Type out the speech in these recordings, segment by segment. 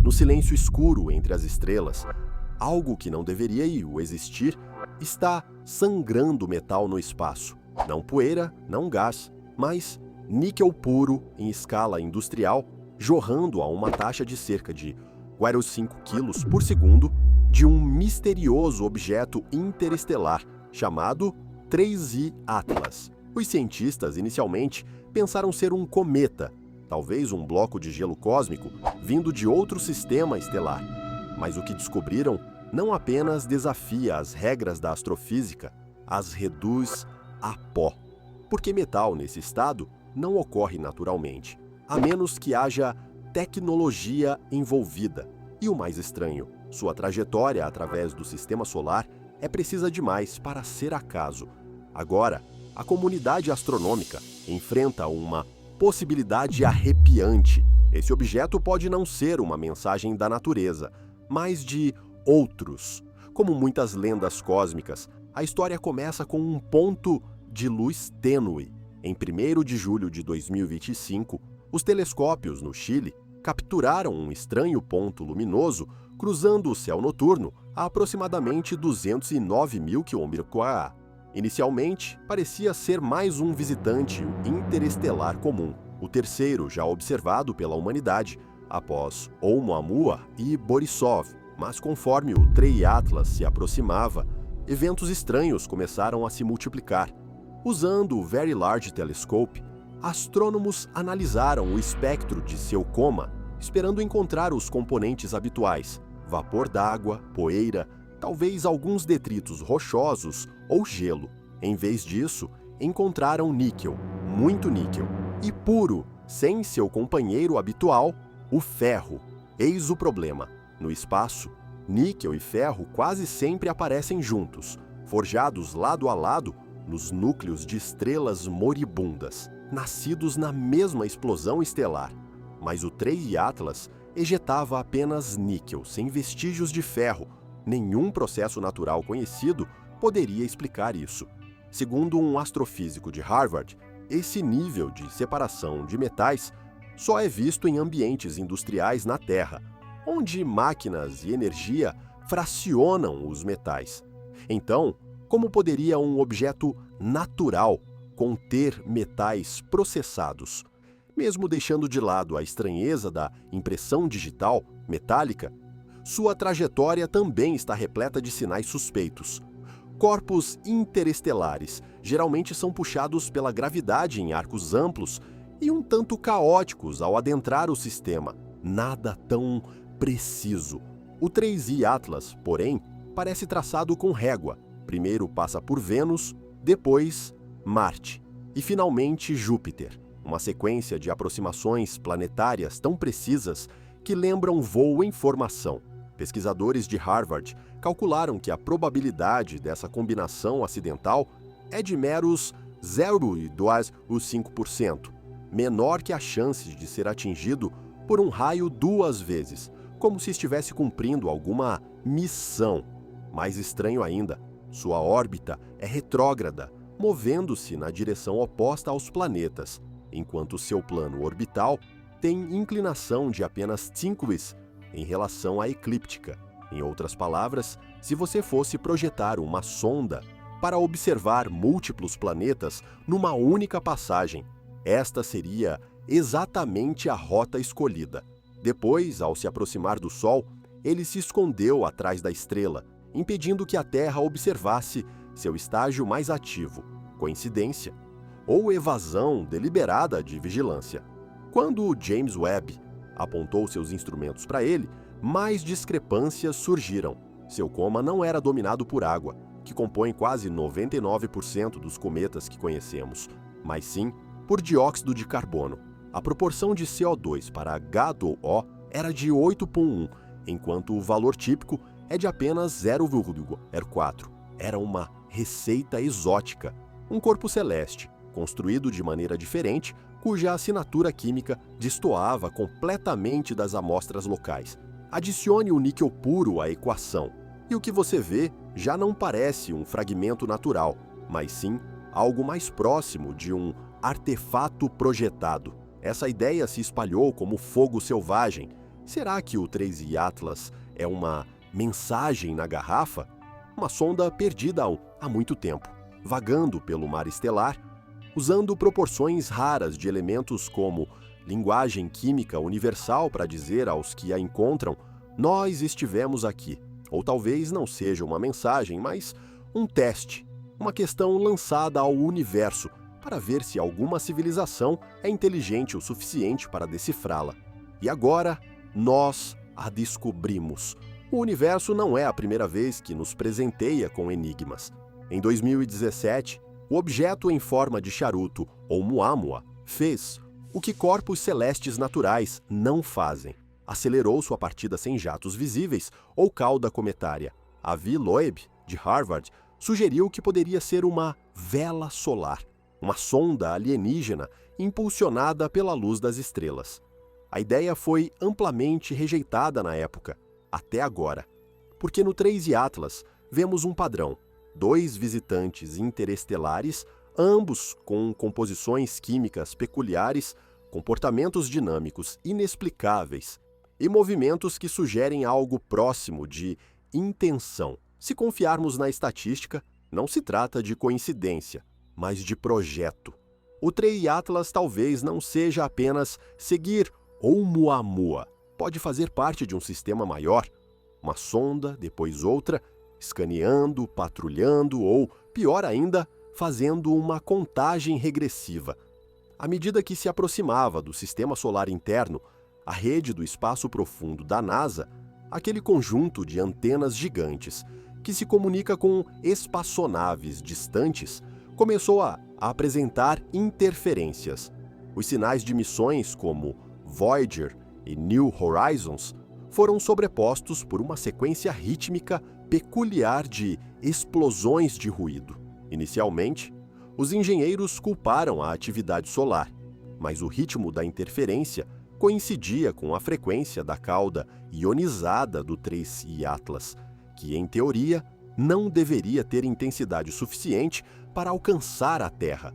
no silêncio escuro entre as estrelas, algo que não deveria existir está sangrando metal no espaço. Não poeira, não gás, mas níquel puro em escala industrial, jorrando a uma taxa de cerca de 0,5 quilos por segundo de um misterioso objeto interestelar chamado 3I Atlas. Os cientistas inicialmente pensaram ser um cometa, talvez um bloco de gelo cósmico vindo de outro sistema estelar. Mas o que descobriram não apenas desafia as regras da astrofísica, as reduz a pó. Porque metal nesse estado não ocorre naturalmente, a menos que haja tecnologia envolvida. E o mais estranho, sua trajetória através do sistema solar é precisa demais para ser acaso. Agora, a comunidade astronômica enfrenta uma possibilidade arrepiante. Esse objeto pode não ser uma mensagem da natureza, mas de outros. Como muitas lendas cósmicas, a história começa com um ponto de luz tênue. Em 1º de julho de 2025, os telescópios no Chile capturaram um estranho ponto luminoso cruzando o céu noturno a aproximadamente 209 mil km/h. Inicialmente, parecia ser mais um visitante interestelar comum, o terceiro já observado pela humanidade, após Oumuamua e Borisov. Mas conforme o 3I Atlas se aproximava, eventos estranhos começaram a se multiplicar. Usando o Very Large Telescope, astrônomos analisaram o espectro de seu coma, esperando encontrar os componentes habituais: vapor d'água, poeira, talvez alguns detritos rochosos ou gelo. Em vez disso, encontraram níquel, muito níquel, e puro, sem seu companheiro habitual, o ferro. Eis o problema. No espaço, níquel e ferro quase sempre aparecem juntos, forjados lado a lado nos núcleos de estrelas moribundas, nascidos na mesma explosão estelar. Mas o 3I Atlas ejetava apenas níquel, sem vestígios de ferro. Nenhum processo natural conhecido poderia explicar isso. Segundo um astrofísico de Harvard, esse nível de separação de metais só é visto em ambientes industriais na Terra, onde máquinas e energia fracionam os metais. Então, como poderia um objeto natural conter metais processados? Mesmo deixando de lado a estranheza da impressão digital metálica, sua trajetória também está repleta de sinais suspeitos. Corpos interestelares geralmente são puxados pela gravidade em arcos amplos e um tanto caóticos ao adentrar o sistema. Nada tão preciso. O 3I Atlas, porém, parece traçado com régua. Primeiro passa por Vênus, depois Marte e finalmente Júpiter. Uma sequência de aproximações planetárias tão precisas que lembram voo em formação. Pesquisadores de Harvard calcularam que a probabilidade dessa combinação acidental é de meros 0,25%, menor que a chance de ser atingido por um raio 2 vezes, como se estivesse cumprindo alguma missão. Mais estranho ainda, sua órbita é retrógrada, movendo-se na direção oposta aos planetas, enquanto seu plano orbital tem inclinação de apenas 5 em relação à eclíptica. Em outras palavras, se você fosse projetar uma sonda para observar múltiplos planetas numa única passagem, esta seria exatamente a rota escolhida. Depois, ao se aproximar do Sol, ele se escondeu atrás da estrela, impedindo que a Terra observasse seu estágio mais ativo. Coincidência? Ou evasão deliberada de vigilância? Quando o James Webb apontou seus instrumentos para ele, mais discrepâncias surgiram. Seu coma não era dominado por água, que compõe quase 99% dos cometas que conhecemos, mas sim por dióxido de carbono. A proporção de CO2 para H2O era de 8,1, enquanto o valor típico é de apenas 0,4. Era uma receita exótica, um corpo celeste, construído de maneira diferente, cuja assinatura química destoava completamente das amostras locais. Adicione o níquel puro à equação, e o que você vê já não parece um fragmento natural, mas sim algo mais próximo de um artefato projetado. Essa ideia se espalhou como fogo selvagem, Será que o 3i Atlas é uma mensagem na garrafa? Uma sonda perdida há muito tempo, vagando pelo mar estelar, usando proporções raras de elementos como linguagem química universal para dizer aos que a encontram: nós estivemos aqui. Ou talvez não seja uma mensagem, mas um teste, uma questão lançada ao universo para ver se alguma civilização é inteligente o suficiente para decifrá-la. E agora, nós a descobrimos. O universo não é a primeira vez que nos presenteia com enigmas. Em 2017, o objeto em forma de charuto, Oumuamua, fez o que corpos celestes naturais não fazem. Acelerou sua partida sem jatos visíveis ou cauda cometária. Avi Loeb, de Harvard, sugeriu que poderia ser uma vela solar, uma sonda alienígena impulsionada pela luz das estrelas. A ideia foi amplamente rejeitada na época, até agora, porque no 3i Atlas vemos um padrão: 2 visitantes interestelares, ambos com composições químicas peculiares, comportamentos dinâmicos inexplicáveis e movimentos que sugerem algo próximo de intenção. Se confiarmos na estatística, não se trata de coincidência, mas de projeto. O 3i Atlas talvez não seja apenas seguir Oumuamua. Pode fazer parte de um sistema maior, uma sonda, depois outra, escaneando, patrulhando ou, pior ainda, fazendo uma contagem regressiva. À medida que se aproximava do sistema solar interno, a rede do espaço profundo da NASA, aquele conjunto de antenas gigantes que se comunica com espaçonaves distantes, começou a apresentar interferências. Os sinais de missões como Voyager e New Horizons foram sobrepostos por uma sequência rítmica peculiar de explosões de ruído. Inicialmente, os engenheiros culparam a atividade solar, mas o ritmo da interferência coincidia com a frequência da cauda ionizada do 3i Atlas, que, em teoria, não deveria ter intensidade suficiente para alcançar a Terra.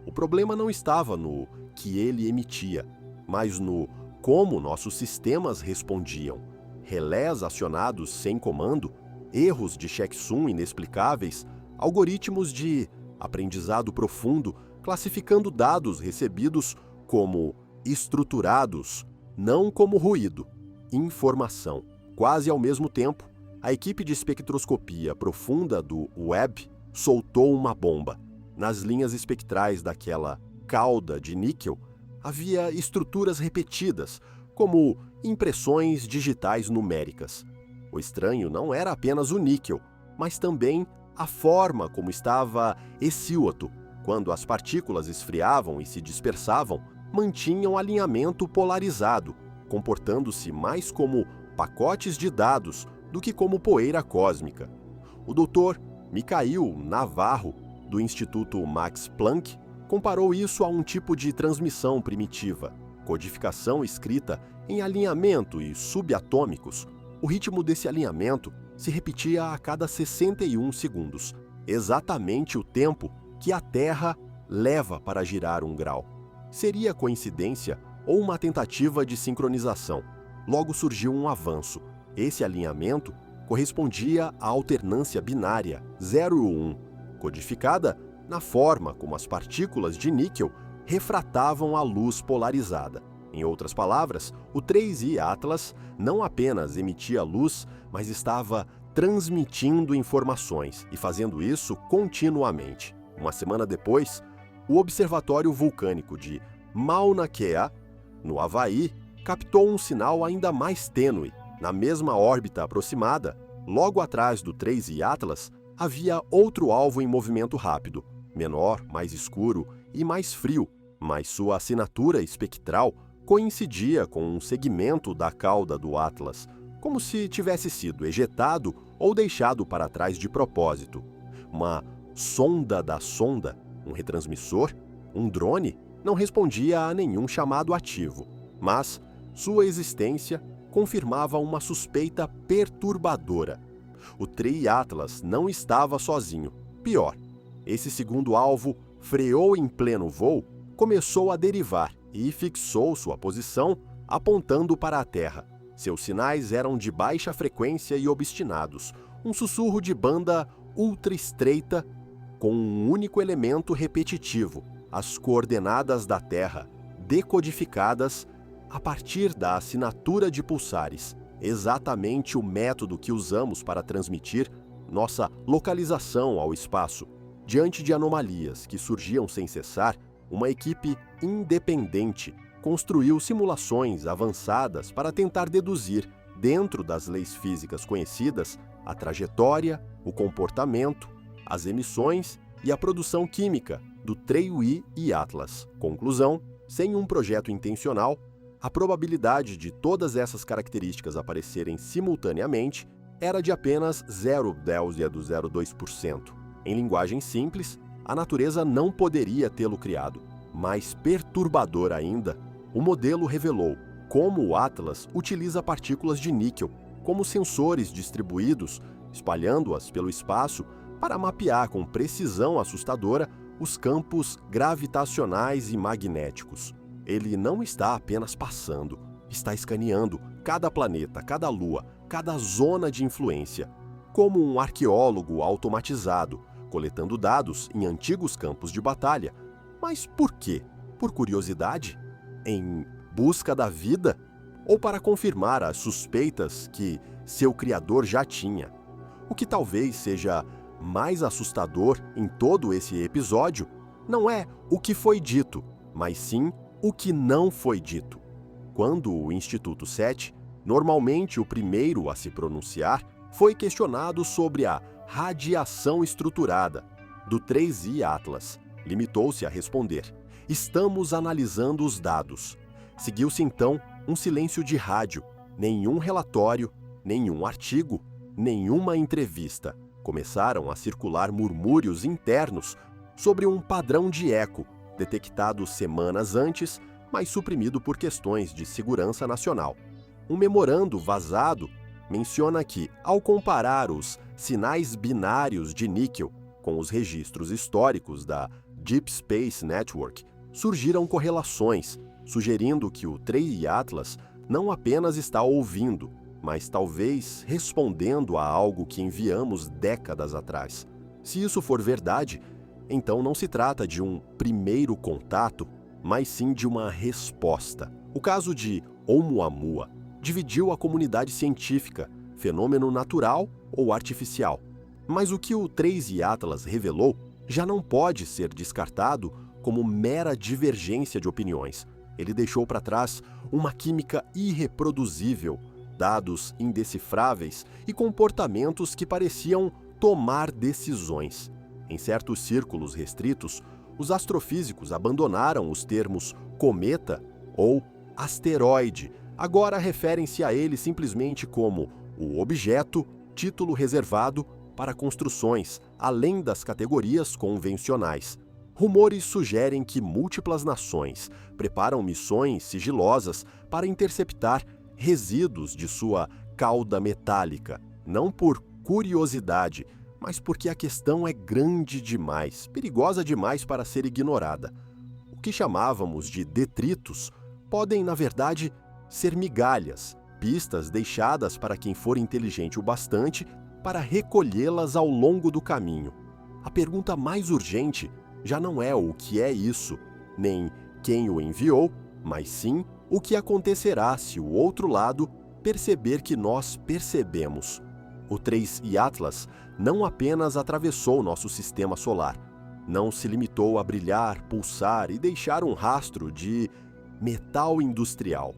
O problema não estava no que ele emitia, mas no como nossos sistemas respondiam. Relés acionados sem comando, erros de checksum inexplicáveis, algoritmos de aprendizado profundo classificando dados recebidos como estruturados, não como ruído, informação. Quase ao mesmo tempo, a equipe de espectroscopia profunda do Webb soltou uma bomba. Nas linhas espectrais daquela cauda de níquel, havia estruturas repetidas, como impressões digitais numéricas. O estranho não era apenas o níquel, mas também a forma como estava Escíoto. Quando as partículas esfriavam e se dispersavam, mantinham alinhamento polarizado, comportando-se mais como pacotes de dados do que como poeira cósmica. O Dr. Mikhail Navarro, do Instituto Max Planck, comparou isso a um tipo de transmissão primitiva, codificação escrita em alinhamento e subatômicos. O ritmo desse alinhamento se repetia a cada 61 segundos, exatamente o tempo que a Terra leva para girar um grau. Seria coincidência ou uma tentativa de sincronização? Logo surgiu um avanço. Esse alinhamento correspondia à alternância binária 0 e 1, codificada na forma como as partículas de níquel refratavam a luz polarizada. Em outras palavras, o 3i Atlas não apenas emitia luz, mas estava transmitindo informações e fazendo isso continuamente. Uma semana depois, o Observatório Vulcânico de Mauna Kea, no Havaí, captou um sinal ainda mais tênue. Na mesma órbita aproximada, logo atrás do 3i Atlas, havia outro alvo em movimento rápido, menor, mais escuro e mais frio, mas sua assinatura espectral coincidia com um segmento da cauda do Atlas, como se tivesse sido ejetado ou deixado para trás de propósito. Uma sonda da sonda, um retransmissor, um drone, não respondia a nenhum chamado ativo, mas sua existência confirmava uma suspeita perturbadora. O 3i Atlas não estava sozinho. Pior, esse segundo alvo freou em pleno voo, começou a derivar e fixou sua posição apontando para a Terra. Seus sinais eram de baixa frequência e obstinados, um sussurro de banda ultra estreita com um único elemento repetitivo, as coordenadas da Terra, decodificadas a partir da assinatura de pulsares, exatamente o método que usamos para transmitir nossa localização ao espaço. Diante de anomalias que surgiam sem cessar, uma equipe independente construiu simulações avançadas para tentar deduzir, dentro das leis físicas conhecidas, a trajetória, o comportamento, as emissões e a produção química do 3I e Atlas. Conclusão: sem um projeto intencional, a probabilidade de todas essas características aparecerem simultaneamente era de apenas 0,02%. Em linguagem simples, a natureza não poderia tê-lo criado. Mais perturbador ainda, o modelo revelou como o Atlas utiliza partículas de níquel como sensores distribuídos, espalhando-as pelo espaço para mapear com precisão assustadora os campos gravitacionais e magnéticos. Ele não está apenas passando, está escaneando cada planeta, cada lua, cada zona de influência, como um arqueólogo automatizado, coletando dados em antigos campos de batalha. Mas por quê? Por curiosidade? Em busca da vida? Ou para confirmar as suspeitas que seu criador já tinha? O que talvez seja mais assustador em todo esse episódio não é o que foi dito, mas sim o que não foi dito. Quando o Instituto SETI, normalmente o primeiro a se pronunciar, foi questionado sobre a radiação estruturada do 3I Atlas, limitou-se a responder: "Estamos analisando os dados." Seguiu-se então um silêncio de rádio, nenhum relatório, nenhum artigo, nenhuma entrevista. Começaram a circular murmúrios internos sobre um padrão de eco, detectado semanas antes, mas suprimido por questões de segurança nacional. Um memorando vazado menciona que, ao comparar os sinais binários de níquel com os registros históricos da Deep Space Network, surgiram correlações, sugerindo que o 3I Atlas não apenas está ouvindo, mas talvez respondendo a algo que enviamos décadas atrás. Se isso for verdade, então não se trata de um primeiro contato, mas sim de uma resposta. O caso de Oumuamua dividiu a comunidade científica, fenômeno natural ou artificial. Mas o que o 3I Atlas revelou já não pode ser descartado como mera divergência de opiniões. Ele deixou para trás uma química irreproduzível, dados indecifráveis e comportamentos que pareciam tomar decisões. Em certos círculos restritos, os astrofísicos abandonaram os termos cometa ou asteroide. Agora referem-se a ele simplesmente como o objeto, título reservado para construções, além das categorias convencionais. Rumores sugerem que múltiplas nações preparam missões sigilosas para interceptar resíduos de sua cauda metálica, não por curiosidade, mas porque a questão é grande demais, perigosa demais para ser ignorada. O que chamávamos de detritos podem, na verdade, ser migalhas, pistas deixadas para quem for inteligente o bastante para recolhê-las ao longo do caminho. A pergunta mais urgente já não é o que é isso, nem quem o enviou, mas sim o que acontecerá se o outro lado perceber que nós percebemos. O 3I Atlas não apenas atravessou nosso sistema solar, não se limitou a brilhar, pulsar e deixar um rastro de metal industrial.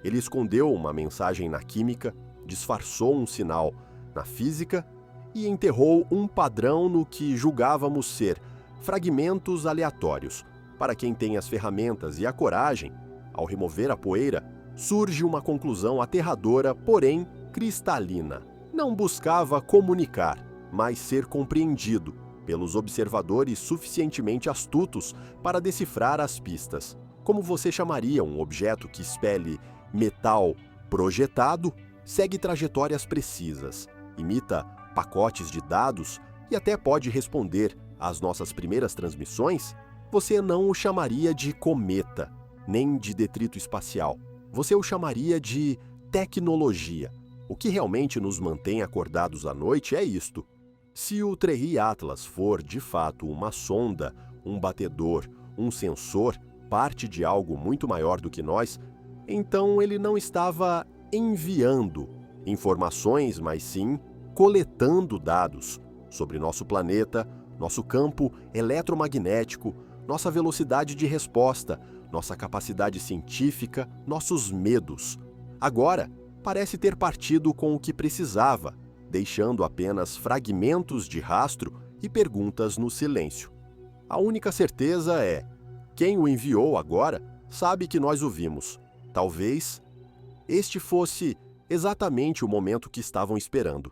Ele escondeu uma mensagem na química, disfarçou um sinal na física e enterrou um padrão no que julgávamos ser fragmentos aleatórios. Para quem tem as ferramentas e a coragem, ao remover a poeira, surge uma conclusão aterradora, porém cristalina. Não buscava comunicar, mas ser compreendido pelos observadores suficientemente astutos para decifrar as pistas. Como você chamaria um objeto que expele metal projetado, segue trajetórias precisas, imita pacotes de dados e até pode responder às nossas primeiras transmissões? Você não o chamaria de cometa, nem de detrito espacial. Você o chamaria de tecnologia. O que realmente nos mantém acordados à noite é isto. Se o Trehi Atlas for, de fato, uma sonda, um batedor, um sensor, parte de algo muito maior do que nós, então ele não estava enviando informações, mas sim coletando dados sobre nosso planeta, nosso campo eletromagnético, nossa velocidade de resposta, nossa capacidade científica, nossos medos. Agora, parece ter partido com o que precisava, deixando apenas fragmentos de rastro e perguntas no silêncio. A única certeza é: quem o enviou agora sabe que nós o vimos. Talvez este fosse exatamente o momento que estavam esperando.